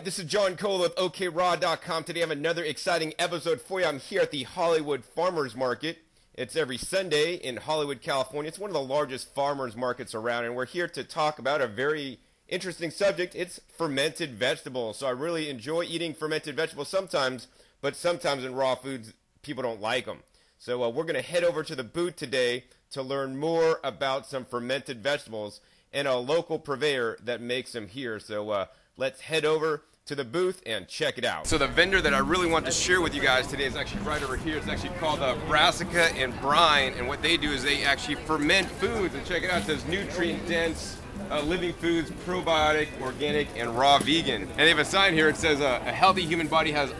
This is John Cole of OKRaw.com. Today I have another exciting episode for you. I'm here at the Hollywood Farmers Market. It's every Sunday in Hollywood, California. It's one of the largest farmers markets around, and we're here to talk about a very interesting subject. It's fermented vegetables. So I really enjoy eating fermented vegetables sometimes, but sometimes in raw foods, people don't like them. So we're going to head over to the booth today to learn more about some fermented vegetables and a local purveyor that makes them here. So let's head over to the booth and check it out. So the vendor that I really want to share with you guys today is actually right over here. It's actually called Brassica and Brine, and what they do is they actually ferment foods. And check it out, it says nutrient-dense living foods, probiotic, organic, and raw vegan. And they have a sign here. It says a healthy human body has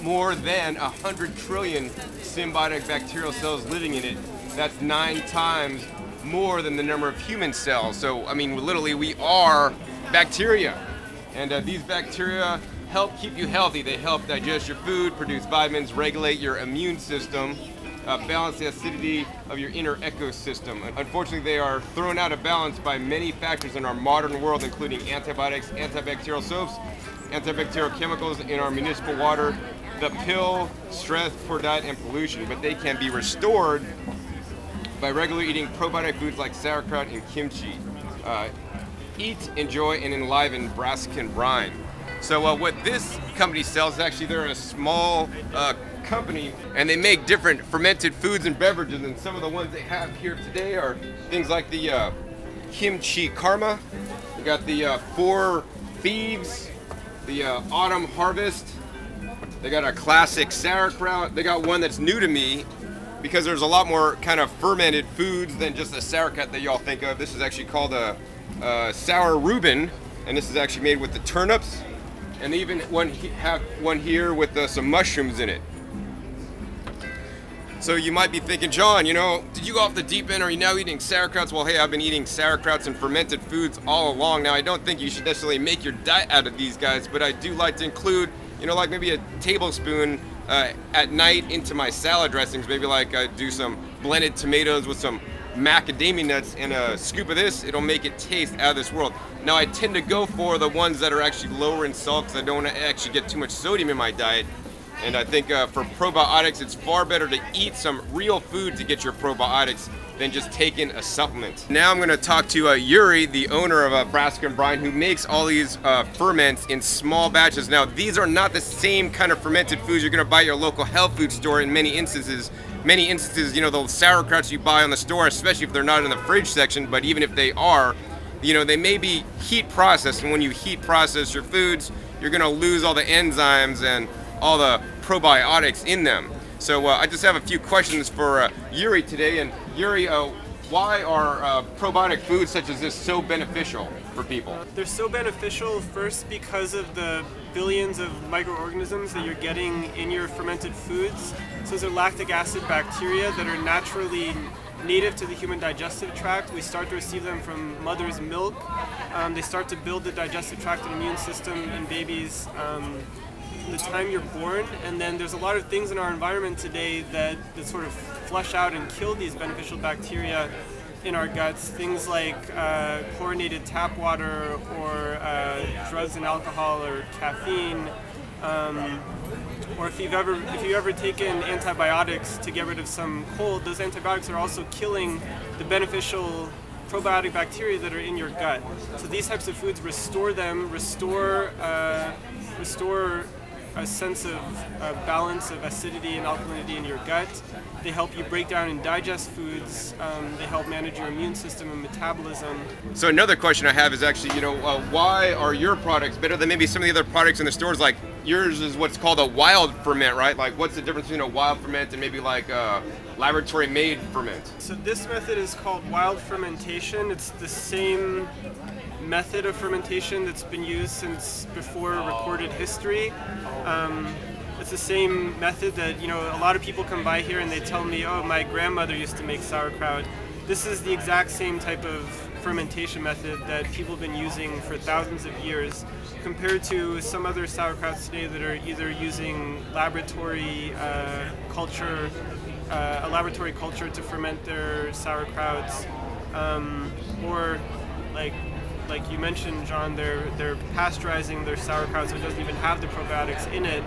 more than 100 trillion symbiotic bacterial cells living in it. That's 9 times more than the number of human cells. So, I mean, literally, we are bacteria. And these bacteria help keep you healthy. They help digest your food, produce vitamins, regulate your immune system, balance the acidity of your inner ecosystem. Unfortunately, they are thrown out of balance by many factors in our modern world, including antibiotics, antibacterial soaps, antibacterial chemicals in our municipal water, the pill, stress, poor diet, and pollution. But they can be restored by regularly eating probiotic foods like sauerkraut and kimchi. Eat, enjoy, and enliven Brassica and Brine. So what this company sells, actually they're a small company, and they make different fermented foods and beverages, and some of the ones they have here today are things like the kimchi karma. We got the Four Thieves, the autumn harvest. They got a classic sauerkraut. They got one that's new to me because there's a lot more kind of fermented foods than just the sauerkraut that y'all think of. This is actually called a sour Reuben, and this is actually made with the turnips, and they even have one here with some mushrooms in it. So you might be thinking, John, you know, did you go off the deep end? Are you now eating sauerkrauts? Well, hey, I've been eating sauerkrauts and fermented foods all along. Now, I don't think you should necessarily make your diet out of these guys, but I do like to include, you know, like maybe a tablespoon at night into my salad dressings. Maybe like I do some blended tomatoes with some macadamia nuts and a scoop of this. It'll make it taste out of this world. Now, I tend to go for the ones that are actually lower in salt because I don't want to actually get too much sodium in my diet. And I think for probiotics, it's far better to eat some real food to get your probiotics than just taking a supplement. Now I'm going to talk to Yuri, the owner of Brassica and Brine, who makes all these ferments in small batches. Now, these are not the same kind of fermented foods you're going to buy at your local health food store in many instances. Many instances, you know, the sauerkrauts you buy on the store, especially if they're not in the fridge section, but even if they are, you know, they may be heat processed, and when you heat process your foods, you're going to lose all the enzymes and all the probiotics in them. So I just have a few questions for Yuri today. And Yuri, why are probiotic foods such as this so beneficial for people? They're so beneficial first because of the billions of microorganisms that you're getting in your fermented foods. So those are lactic acid bacteria that are naturally native to the human digestive tract. We start to receive them from mother's milk. They start to build the digestive tract and immune system in babies the time you're born, and then there's a lot of things in our environment today that sort of flush out and kill these beneficial bacteria in our guts. Things like chlorinated tap water, or drugs and alcohol, or caffeine, or if you've ever taken antibiotics to get rid of some cold, those antibiotics are also killing the beneficial probiotic bacteria that are in your gut. So these types of foods restore a sense of balance of acidity and alkalinity in your gut. They help you break down and digest foods. They help manage your immune system and metabolism. So another question I have is actually, you know, why are your products better than maybe some of the other products in the stores? Like yours is what's called a wild ferment, right? Like what's the difference between a wild ferment and maybe like a laboratory made ferment? So this method is called wild fermentation. It's the same method of fermentation that's been used since before recorded history. It's the same method that, you know, a lot of people come by here and they tell me, oh, my grandmother used to make sauerkraut. This is the exact same type of fermentation method that people have been using for thousands of years, compared to some other sauerkrauts today that are either using laboratory culture, a laboratory culture to ferment their sauerkrauts, or like like you mentioned, John, they're pasteurizing their sauerkraut, so it doesn't even have the probiotics in it.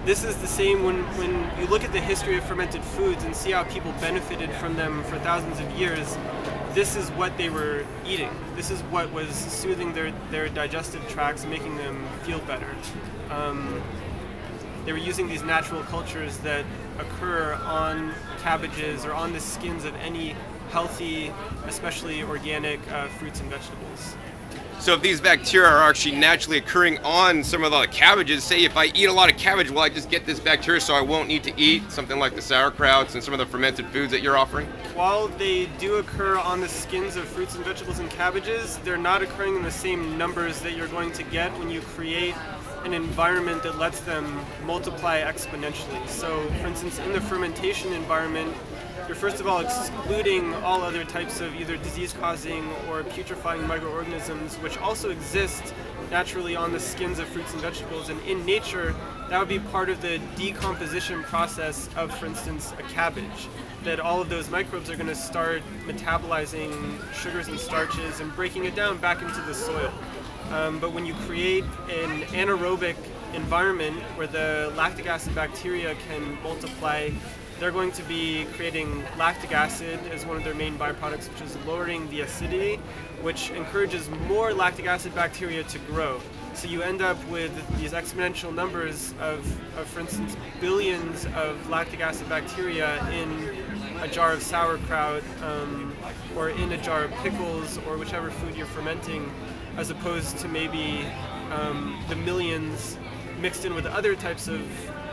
This is the same when you look at the history of fermented foods and see how people benefited from them for thousands of years. This is what they were eating. This is what was soothing their digestive tracts, making them feel better. They were using these natural cultures that occur on cabbages or on the skins of any healthy, especially organic fruits and vegetables. So if these bacteria are actually naturally occurring on some of the cabbages, say if I eat a lot of cabbage, will I just get this bacteria so I won't need to eat something like the sauerkrauts and some of the fermented foods that you're offering? While they do occur on the skins of fruits and vegetables and cabbages, they're not occurring in the same numbers that you're going to get when you create an environment that lets them multiply exponentially. So, for instance, in the fermentation environment, you're first of all excluding all other types of either disease-causing or putrefying microorganisms, which also exist naturally on the skins of fruits and vegetables. And in nature, that would be part of the decomposition process of, for instance, a cabbage. That all of those microbes are going to start metabolizing sugars and starches and breaking it down back into the soil. But when you create an anaerobic environment where the lactic acid bacteria can multiply, they're going to be creating lactic acid as one of their main byproducts, which is lowering the acidity, which encourages more lactic acid bacteria to grow. So you end up with these exponential numbers of for instance, billions of lactic acid bacteria in a jar of sauerkraut or in a jar of pickles or whichever food you're fermenting, as opposed to maybe the millions mixed in with other types of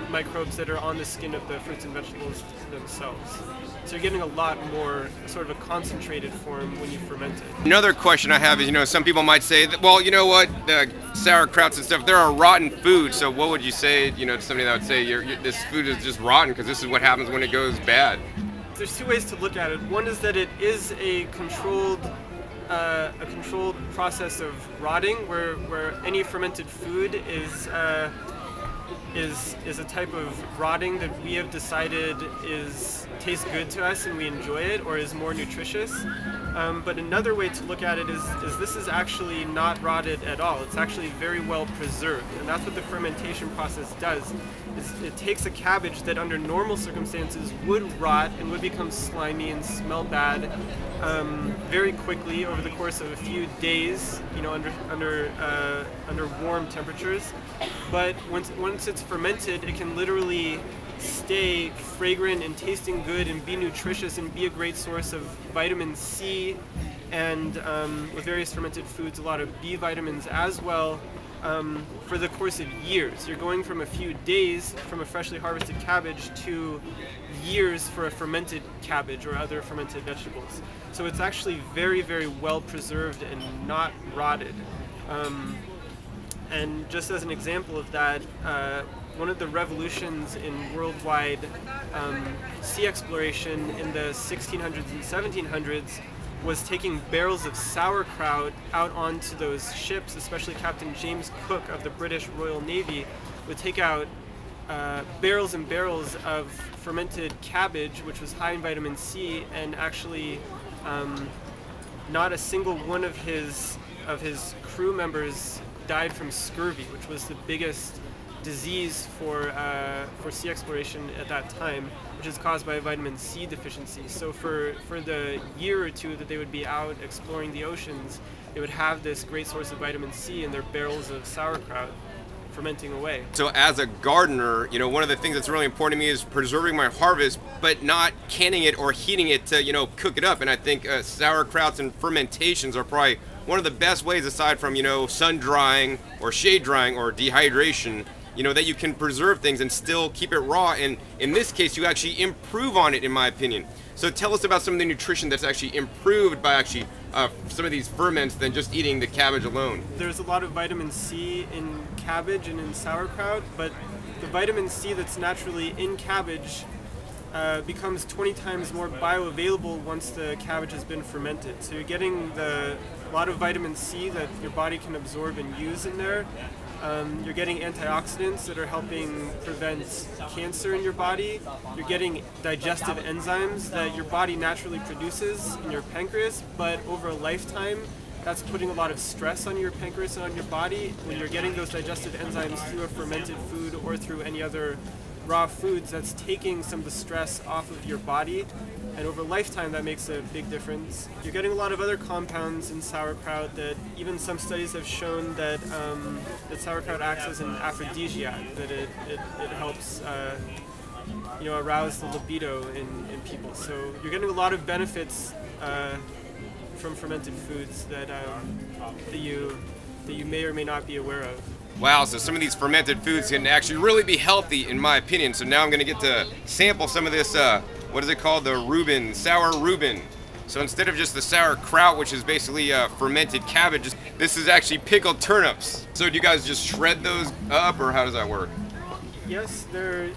microbes that are on the skin of the fruits and vegetables themselves. So you're getting a lot more sort of a concentrated form when you ferment it. Another question I have is, some people might say that, well, you know what, the sauerkrauts and stuff, they're a rotten food. So what would you say, to somebody that would say this food is just rotten because this is what happens when it goes bad? There's two ways to look at it. One is that it is a controlled process of rotting, where any fermented food is a type of rotting that we have decided tastes good to us and we enjoy it, or is more nutritious. But another way to look at it is this is actually not rotted at all. It's actually very well preserved, and that's what the fermentation process does. It takes a cabbage that under normal circumstances would rot and would become slimy and smell bad very quickly over the course of a few days, under warm temperatures. But once it's fermented, it can literally stay fragrant and tasting good and be nutritious and be a great source of vitamin C and with various fermented foods, a lot of B vitamins as well. For the course of years. You're going from a few days from a freshly harvested cabbage to years for a fermented cabbage or other fermented vegetables. So it's actually very, very well preserved and not rotted. And just as an example of that, one of the revolutions in worldwide sea exploration in the 1600s and 1700s was taking barrels of sauerkraut out onto those ships, especially Captain James Cook of the British Royal Navy would take out barrels and barrels of fermented cabbage, which was high in vitamin C, and actually not a single one of his crew members died from scurvy, which was the biggest disease for sea exploration at that time, which is caused by a vitamin C deficiency. So for the year or two that they would be out exploring the oceans, they would have this great source of vitamin C in their barrels of sauerkraut fermenting away. So as a gardener, one of the things that's really important to me is preserving my harvest, but not canning it or heating it to, cook it up. And I think sauerkrauts and fermentations are probably one of the best ways, aside from, sun drying or shade drying or dehydration, that you can preserve things and still keep it raw. And in this case, you actually improve on it, in my opinion. So tell us about some of the nutrition that's actually improved by actually some of these ferments than just eating the cabbage alone. There's a lot of vitamin C in cabbage and in sauerkraut, but the vitamin C that's naturally in cabbage becomes 20 times more bioavailable once the cabbage has been fermented. So you're getting the a lot of vitamin C that your body can absorb and use in there. You're getting antioxidants that are helping prevent cancer in your body. You're getting digestive enzymes that your body naturally produces in your pancreas, but over a lifetime, that's putting a lot of stress on your pancreas and on your body. When you're getting those digestive enzymes through a fermented food or through any other raw foods, that's taking some of the stress off of your body. And over a lifetime, that makes a big difference. You're getting a lot of other compounds in sauerkraut that even some studies have shown that, that sauerkraut acts as an aphrodisiac, that it helps arouse the libido in people. So you're getting a lot of benefits from fermented foods that you may or may not be aware of. Wow, so some of these fermented foods can actually really be healthy, in my opinion. So now I'm going to get to sample some of this, what is it called? The Reuben, sour Reuben. So instead of just the sauerkraut, which is basically fermented cabbage, this is actually pickled turnips. So do you guys just shred those up, or how does that work? Yes, they're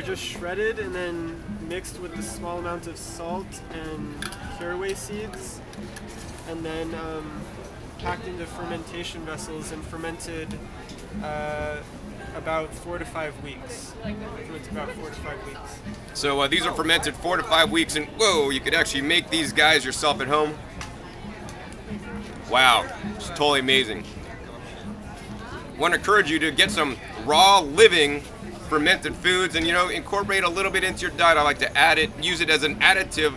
just shredded and then mixed with a small amount of salt and caraway seeds, and then packed into fermentation vessels and fermented about 4 to 5 weeks. It's about 4 to 5 weeks. So these are fermented 4 to 5 weeks, and whoa, you could actually make these guys yourself at home. Wow, it's totally amazing. I want to encourage you to get some raw, living fermented foods and, incorporate a little bit into your diet. I like to add it, use it as an additive,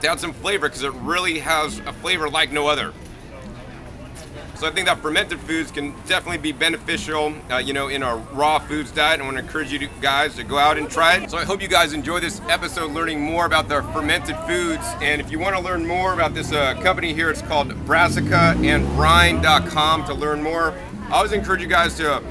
to add some flavor, because it really has a flavor like no other. So I think that fermented foods can definitely be beneficial, in our raw foods diet. I want to encourage you guys to go out and try it. So I hope you guys enjoy this episode learning more about the fermented foods. And if you want to learn more about this company here, it's called brassicaandbrine.com to learn more. I always encourage you guys to,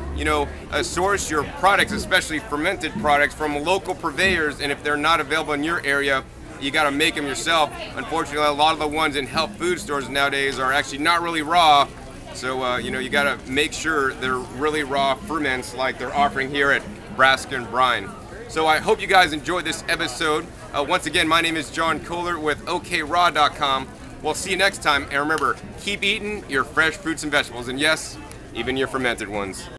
source your products, especially fermented products, from local purveyors. And if they're not available in your area, you got to make them yourself. Unfortunately, a lot of the ones in health food stores nowadays are actually not really raw. So, you got to make sure they're really raw ferments like they're offering here at Brassica and Brine. So I hope you guys enjoyed this episode. Once again, my name is John Kohler with OKRaw.com. We'll see you next time. And remember, keep eating your fresh fruits and vegetables. And yes, even your fermented ones.